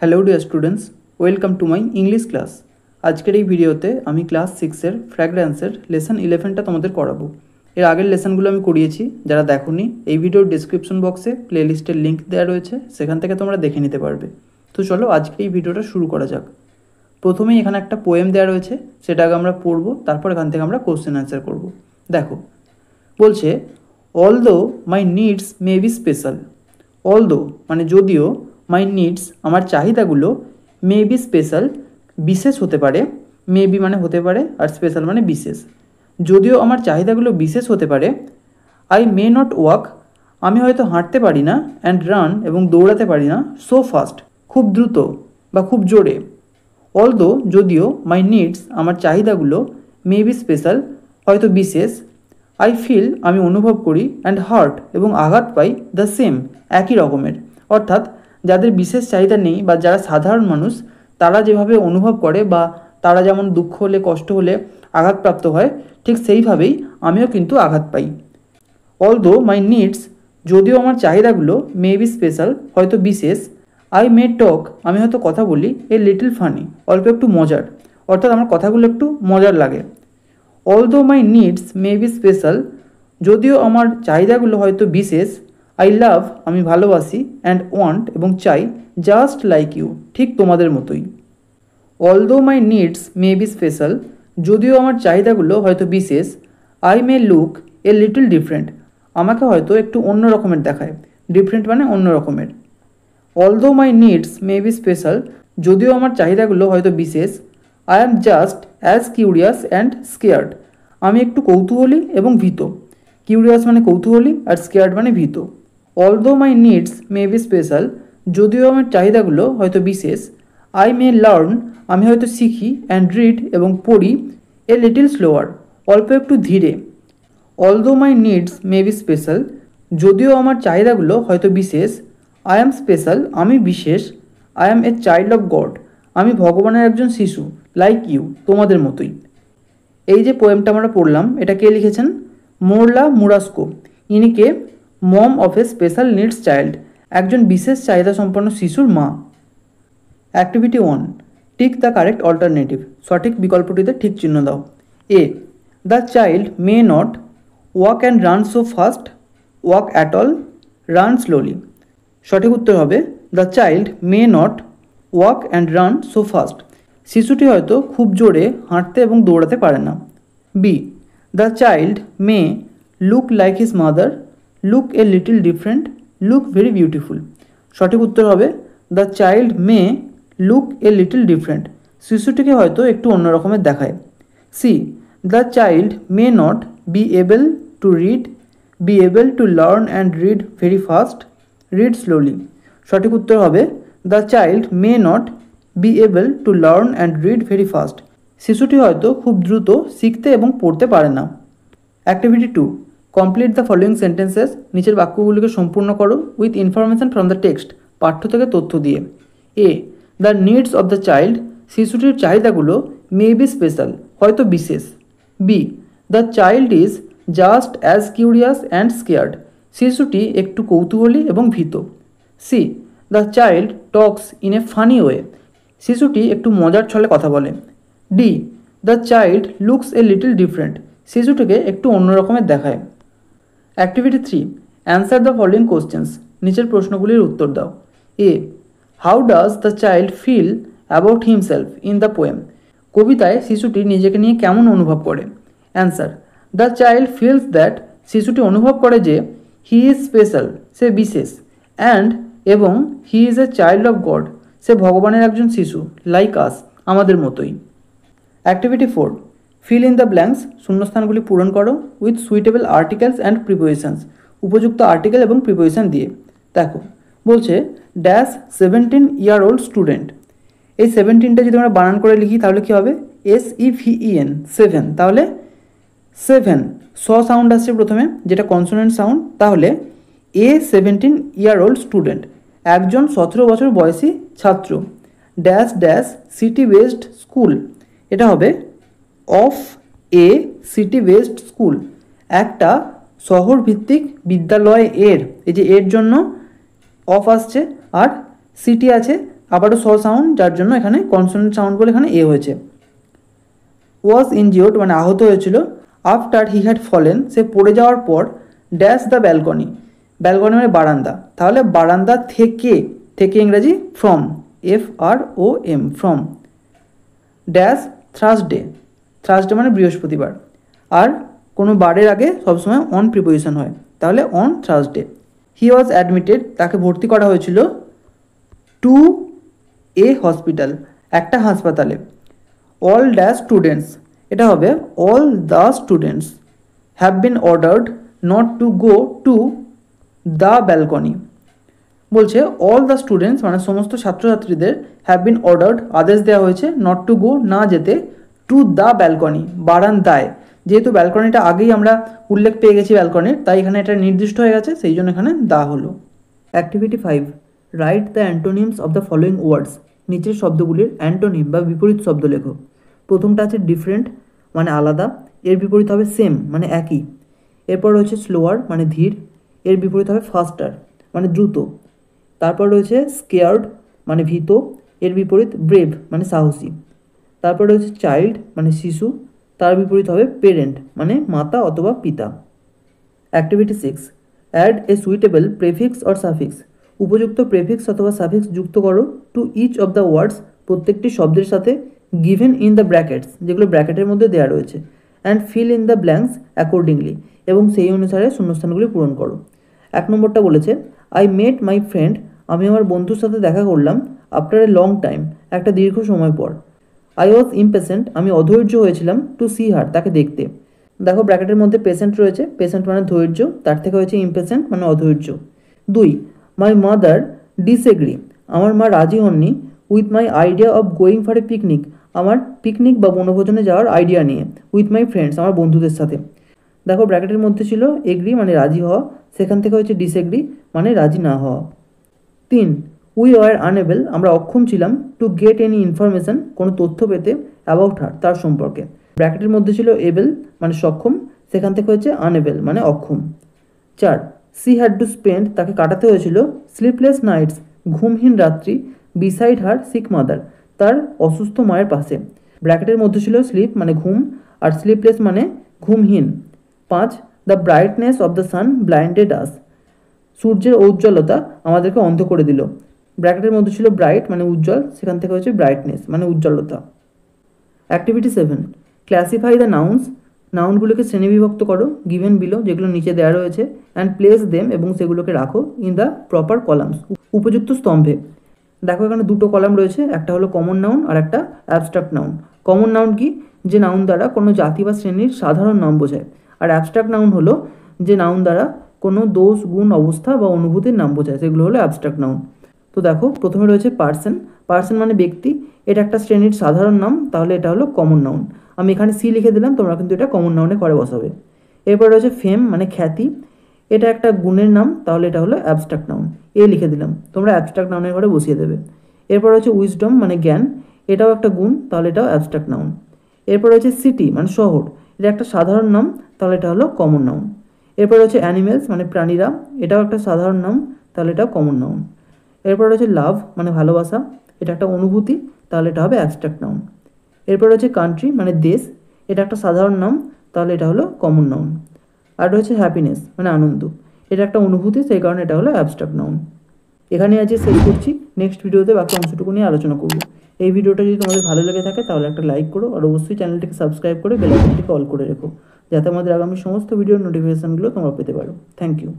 Hello dear students, welcome to my English class. আজকের এই ভিডিওতে আমি ক্লাস 6-এর ফ্র্যাগ্রেন্সের লেসন 11টা তোমাদের করাবো। এর আগের লেসনগুলো আমি করিয়েছি, যারা দেখোনি এই ভিডিওর ডিসক্রিপশন বক্সে প্লেলিস্টের লিঙ্ক দেওয়া রয়েছে, সেখান থেকে তোমরা দেখে নিতে পারবে। তো চলো আজকে এই ভিডিওটা শুরু করা যাক। প্রথমেই এখানে একটা পোয়েম দেওয়া রয়েছে, সেটা আগে আমরা পড়বো, তারপর এখান থেকে আমরা কোশ্চেন অ্যান্সার করব। দেখো, বলছে although my needs May be special. Although মানে যদিও, মাই নিডস আমার চাহিদাগুলো, মে বি স্পেশাল বিশেষ হতে পারে, মে বি মানে হতে পারে আর স্পেশাল মানে বিশেষ। যদিও আমার চাহিদাগুলো বিশেষ হতে পারে, আই মে নট ওয়াক আমি হয়তো হাঁটতে পারি না, অ্যান্ড রান এবং দৌড়াতে পারি না, সো ফাস্ট খুব দ্রুত বা খুব জোরে। অলদো যদিও, মাই নিডস আমার চাহিদাগুলো, মে বি স্পেশাল হয়তো বিশেষ, আই ফিল আমি অনুভব করি, অ্যান্ড হার্ট এবং আঘাত পাই, দ্য সেম একই রকমের। অর্থাৎ যাদের বিশেষ চাহিদা নেই বা যারা সাধারণ মানুষ, তারা যেভাবে অনুভব করে বা তারা যেমন দুঃখ হলে কষ্ট হলে আঘাতপ্রাপ্ত হয়, ঠিক সেইভাবেই আমিও কিন্তু আঘাত পাই। অলদো মাই নিডস যদিও আমার চাহিদাগুলো, মে বি স্পেশাল হয়তো বিশেষ, আই মে টক আমি হয়তো কথা বলি, এ লিটল ফানি অল্প একটু মজার, অর্থাৎ আমার কথাগুলো একটু মজার লাগে। Although my needs May be special যদিও আমার চাহিদাগুলো হয়তো বিশেষ, আই লাভ আমি ভালোবাসি, অ্যান্ড ওয়ান্ট এবং চাই, জাস্ট লাইক ইউ ঠিক তোমাদের মতোই। Although my needs May be special যদিও আমার চাহিদাগুলো হয়তো বিশেষ, I may look a little different আমাকে হয়তো একটু অন্য রকমের দেখায়, ডিফারেন্ট মানে অন্য রকমের। Although my needs May be special যদিও আমার চাহিদাগুলো হয়তো বিশেষ, I am just as curious and scared আমি একটু কৌতূহলী এবং ভীত। কিউরিয়াস মানে কৌতূহলী আর স্কেয়ার্ড মানে ভীত। Although my needs May be special যদিও আমার চাহিদাগুলো হয়তো বিশেষ, আই মে লার্ন আমি হয়তো শিখি, অ্যান্ড রিড এবং পড়ি, এ লিটল স্লোয়ার অল্প একটু ধীরে। Although my needs May be special যদিও আমার চাহিদাগুলো হয়তো বিশেষ, আই অ্যাম স্পেশাল আমি বিশেষ, I am A child of god আমি ভগবানের একজন শিশু, লাইক ইউ তোমাদের মতোই। এই যে পোয়েমটা আমরা পড়লাম, এটা কে লিখেছেন? মোরলা মুরাস্কো। ইনি কে? Mom of a special needs child, একজন বিশেষ চাহিদা সম্পন্ন শিশুর মা। Activity 1, tick the correct alternative, সঠিক বিকল্পটিতে ঠিক চিহ্ন দাও। A, the child may not walk and run so fast, walk at all, run slowly. সঠিক উত্তর হবে the child may not walk and run so fast, শিশুটি হয়তো খুব জোরে হাঁটতে এবং দৌড়াতে পারে না। B, the child may look like his mother, look a little different, look very beautiful. সঠিক উত্তর হবে the child may look a little different, শিশুটিকে হয়তো একটু অন্য রকমের দেখায়। See, the child may not be able to read, be able to learn and read very fast, read slowly. সঠিক উত্তর হবে the child may not be able to learn and read very fast, শিশুটি হয়তো খুব দ্রুত শিখতে এবং পড়তে পারে না। Activity 2, complete the following sentences, নিচের বাক্যগুলিকে সম্পূর্ণ করো with information from the text, পাঠ্য থেকে তথ্য দিয়ে। A, the needs of the child শিশুটির চাহিদাগুলো, মে বি স্পেশাল হয়তো বিশেষ। B, the child is just as curious and scared শিশুটি একটু কৌতূহলী এবং ভীত। C, the child talks in a funny way শিশুটি একটু মজার ছলে কথা বলে। D, the child looks a little different শিশুটিকে একটু অন্য রকমের দেখায়। Activity 3, answer the following questions, নিচের প্রশ্নগুলির উত্তর দাও। A, how does the child feel about himself in the poem কবিতায় শিশুটি নিজেকে নিয়ে কেমন অনুভব করে। Answer, the child feels that শিশুটি অনুভব করে যে হি ইজ স্পেশাল সে বিশেষ, অ্যান্ড এবং he is a child of God সে ভগবানের একজন শিশু, লাইক আস আমাদের মতোই। Activity 4, fill in the blanks, শূন্যস্থানগুলি পূরণ করো with suitable articles and prepositions, উপযুক্ত আর্টিকেল এবং প্রিপোজিশন দিয়ে। দেখো, বলছে ড্যাশ 17-year-old স্টুডেন্ট। এই 17টা যদি আমরা বানান করে লিখি তাহলে কী হবে? SEVEN 7, তাহলে 7 সাউন্ড আসছে প্রথমে, যেটা কনসোনেন্ট সাউন্ড, তাহলে এ 17-year-old স্টুডেন্ট একজন 17 বছর বয়সী ছাত্র। Dash dash city based school, এটা হবে of a city based school, একটা শহর ভিত্তিক বিদ্যালয় এর, এই যে এর জন্য অফ আসছে আর সিটি আছে আবারও স সাউন্ড, যার জন্য এখানে কনসোনেন্ট সাউন্ড বলে এখানে এ হয়েছে। ওয়াজ ইনজিওর্ড মানে আহত হয়েছিল। আফটার হি হ্যাড ফলেন, সে পড়ে যাওয়ার পর। ড্যাশ দ্য ব্যালকনি, ব্যালকনি মানে বারান্দা, তাহলে বারান্দা থেকে, থেকে ইংরাজি from, FROM from. Dash Thursday, Thursday মানে বৃহস্পতিবার, আর কোনো বারের আগে সবসময় অন প্রিপোজিশন হয়, তাহলে on Thursday. He was admitted, তাকে ভর্তি করা হয়েছিল। টু এ হসপিটাল, একটা হাসপাতালে। অল ড্যাশ স্টুডেন্টস, এটা হবে all the students have been ordered not to go to the balcony. বলছে অল দ্য স্টুডেন্টস মানে সমস্ত ছাত্রছাত্রীদের হ্যাভ বিন অর্ডার্ড আদেশ দেওয়া হয়েছে নট টু গো না যেতে টু দ্য ব্যালকনি বারান্দায়। যেহেতু ব্যালকনিটা আগেই আমরা উল্লেখ পেয়ে গেছি ব্যালকনির, তাই এখানে এটা নির্দিষ্ট হয়ে গেছে, সেই জন্য এখানে দা হলো। Activity 5, write the antonyms of the following words. নিচের শব্দগুলির অ্যান্টোনিম বা বিপরীত শব্দ লেখো। প্রথমটা আছে ডিফারেন্ট মানে আলাদা, এর বিপরীত হবে সেম মানে একই। এরপর রয়েছে স্লোয়ার মানে ধীর, এর বিপরীত হবে ফাস্টার মানে দ্রুত। তারপর রয়েছে স্কেয়ার্ড মানে ভীত, এর বিপরীত ব্রেভ মানে সাহসী। তারপর রয়েছে চাইল্ড মানে শিশু, তার বিপরীত হবে পেরেন্ট মানে মাতা অথবা পিতা। Activity 6, add a suitable prefix or suffix. উপযুক্ত প্রেফিক্স অথবা সাফিক্স যুক্ত করো to each of the words, প্রত্যেকটি শব্দের সাথে, গিভেন ইন দ্য ব্র্যাকেটস যেগুলো ব্র্যাকেটের মধ্যে দেওয়া রয়েছে, and feel in the blanks accordingly, এবং সেই অনুসারে শূন্যস্থানগুলি পূরণ করো। 1 নম্বরটা বলেছে আই মেট মাই ফ্রেন্ড, আমি আমার বন্ধুর সাথে দেখা করলাম। আফটার এ লং টাইম, একটা দীর্ঘ সময় পর। আই ওয়াজ ইমপেশেন্ট, আমি অধৈর্য হয়েছিলাম। টু সি হার, তাকে দেখতে। দেখো ব্র্যাকেটের মধ্যে পেশেন্ট রয়েছে, পেশেন্ট মানে ধৈর্য, তার থেকে হয়েছে ইমপেশেন্ট মানে অধৈর্য। 2, মাই মাদার ডিসএগ্রি, আমার মা রাজি হননি। With my idea of going for a picnic, আমার পিকনিক বা বনভোজনে যাওয়ার আইডিয়া নিয়ে। উইথ মাই ফ্রেন্ডস, আমার বন্ধুদের সাথে। দেখো ব্র্যাকেটের মধ্যে ছিল এগ্রি মানে রাজি হওয়া, সেখান থেকে হচ্ছে ডিসএগ্রি মানে রাজি না হওয়া। 3, উই ওয়ার আনএবল, আমরা অক্ষম ছিলাম। টু গেট এনি ইনফরমেশন, কোনো তথ্য পেতে। অ্যাবাউট হার, তার সম্পর্কে। ব্র্যাকেটের মধ্যে ছিল এবেল মানে সক্ষম, সেখান থেকে হচ্ছে আনএবল মানে অক্ষম। 4, সি হ্যাড টু স্পেন্ড, তাকে কাটাতে হয়েছিল। স্লিপলেস নাইটস, ঘুমহীন রাত্রি। বিসাইড হার সিক মাদার, তার অসুস্থ মায়ের পাশে। ব্র্যাকেটের মধ্যে ছিল স্লিপ মানে ঘুম, আর স্লিপলেস মানে ঘুমহীন। 5, the brightness of the sun blinded us, সূর্যের ঔজ্জ্বলতা আমাদেরকে অন্ধ করে দিল। ব্র্যাকেটের মধ্যে ছিল ব্রাইট মানে উজ্জ্বল, সেখান থেকে হচ্ছে ব্রাইটনেস মানে উজ্জ্বলতা। অ্যাক্টিভিটি 7, ক্লাসিফাই দ্য নাউন্স, নাউনগুলোকে শ্রেণীবিভক্ত করো গিভেন বিলো যেগুলো নিচে দেওয়া রয়েছে, অ্যান্ড প্লেস দেম, এবং সেগুলোকে রাখো ইন দ্য প্রপার কলামস, উপযুক্ত স্তম্ভে। দেখো এখানে দুটো কলাম রয়েছে, একটা হলো কমন নাউন আর একটা অ্যাবস্ট্রাক্ট নাউন। কমন নাউন কি, যে নাউন দ্বারা কোনো জাতি বা শ্রেণীর সাধারণ নাম বোঝায়। আর অ্যাবস্ট্রাক্ট নাউন হলো যে নাউন দ্বারা কোনো দোষ, গুণ, অবস্থা বা অনুভূতির নাম বোঝায়, সেগুলো হলো অ্যাবস্ট্রাক্ট নাউন। তো দেখো প্রথমে রয়েছে পার্সন, পার্সন মানে ব্যক্তি, এটা একটা শ্রেণীর সাধারণ নাম, তাহলে এটা হলো কমন নাউন। আমি এখানে সি লিখে দিলাম, তোমরা কিন্তু এটা কমন নাউনে করে বসাবে। এরপর রয়েছে ফেম মানে খ্যাতি, এটা একটা গুণের নাম, তাহলে এটা হলো অ্যাবস্ট্রাক্ট নাউন। এ লিখে দিলাম, তোমরা অ্যাবস্ট্রাক্ট নাউনের ঘরে বসিয়ে দেবে। এরপর রয়েছে উইজডম মানে জ্ঞান, এটাও একটা গুণ, তাহলে এটাও অ্যাবস্ট্রাক্ট নাউন। এরপর রয়েছে সিটি মানে শহর, এটা একটা সাধারণ নাম, তাহলে এটা হলো কমন নাউন। এরপর রয়েছে অ্যানিমেলস মানে প্রাণীরা, এটাও একটা সাধারণ নাম, তাহলে এটাও কমন নাউন। এরপর রয়েছে লাভ মানে ভালোবাসা, এটা একটা অনুভূতি, তাহলে এটা হবে অ্যাবস্ট্রাক্ট নাউন। এরপর রয়েছে কান্ট্রি মানে দেশ, এটা একটা সাধারণ নাম, তাহলে এটা হলো কমন নাউন। আর রয়েছে হ্যাপিনেস মানে আনন্দ, এটা একটা অনুভূতি, সেই কারণে এটা হলো অ্যাবস্ট্রাক্ট নাউন। এখানে আজ শেষ করছি, নেক্সট ভিডিওতে বাকি অংশটুকু নিয়ে আলোচনা করব। এই ভিডিওটা যদি তোমাদের ভালো লেগে থাকে তাহলে একটা লাইক করো, আর অবশ্যই চ্যানেলটিকে সাবস্ক্রাইব করে বেল আইকনটিকে অল করে রেখো, যাতে আমাদের আগামী সমস্ত ভিডিওর নোটিফিকেশানগুলো তোমরা পেতে পারো। Thank you.